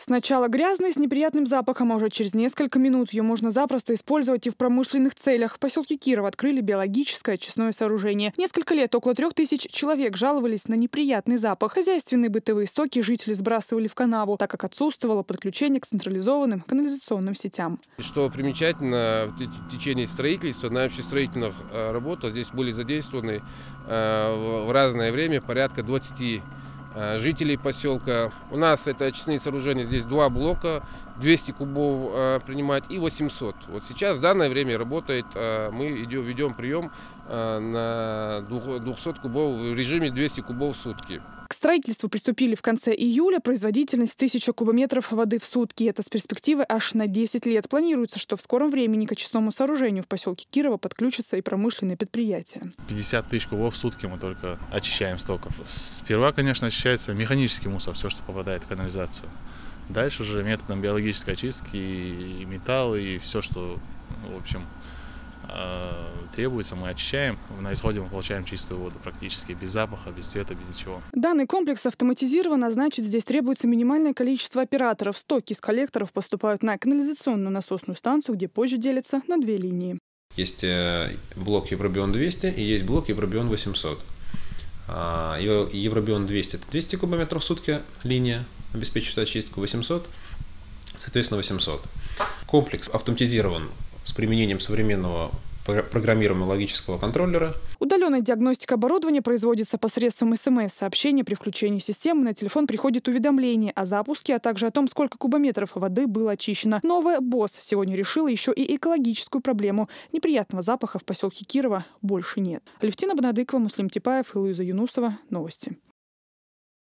Сначала грязной, с неприятным запахом, а уже через несколько минут ее можно запросто использовать и в промышленных целях. В поселке Кирово открыли биологическое очистное сооружение. Несколько лет около 3000 человек жаловались на неприятный запах. Хозяйственные бытовые стоки жители сбрасывали в канаву, так как отсутствовало подключение к централизованным канализационным сетям. Что примечательно, в течение строительства, на общестроительных работах здесь были задействованы в разное время порядка 20 жителей поселка. У нас это очистные сооружения, здесь 2 блока, 200 кубов принимать и 800. Вот сейчас в данное время работает, мы ведем прием на 200 кубов в режиме 200 кубов в сутки. К строительству приступили в конце июля. Производительность 1000 кубометров воды в сутки. Это с перспективы аж на 10 лет. Планируется, что в скором времени к очистному сооружению в поселке Кирово подключатся и промышленные предприятия. 50 тысяч кубов в сутки мы только очищаем стоков. Сперва, конечно, очищается механический мусор, все, что попадает в канализацию. Дальше уже методом биологической очистки и металл, и все, что, в общем, требуется, мы очищаем. На исходе мы получаем чистую воду практически, без запаха, без цвета, без ничего. Данный комплекс автоматизирован, а значит, здесь требуется минимальное количество операторов. Стоки из коллекторов поступают на канализационную насосную станцию, где позже делятся на 2 линии. Есть блок Евробион 200 и есть блок Евробион 800. Евробион 200 – это 200 кубометров в сутки линия, обеспечивает очистку, 800, соответственно, 800. Комплекс автоматизирован с применением современного программируемого логического контроллера. Удаленная диагностика оборудования производится посредством СМС-сообщения. При включении системы на телефон приходит уведомление о запуске, а также о том, сколько кубометров воды было очищено. Новая БОС сегодня решила еще и экологическую проблему. Неприятного запаха в поселке Кирово больше нет. Алевтина Бонадыкова, Муслим Типаев и Луиза Юнусова. Новости.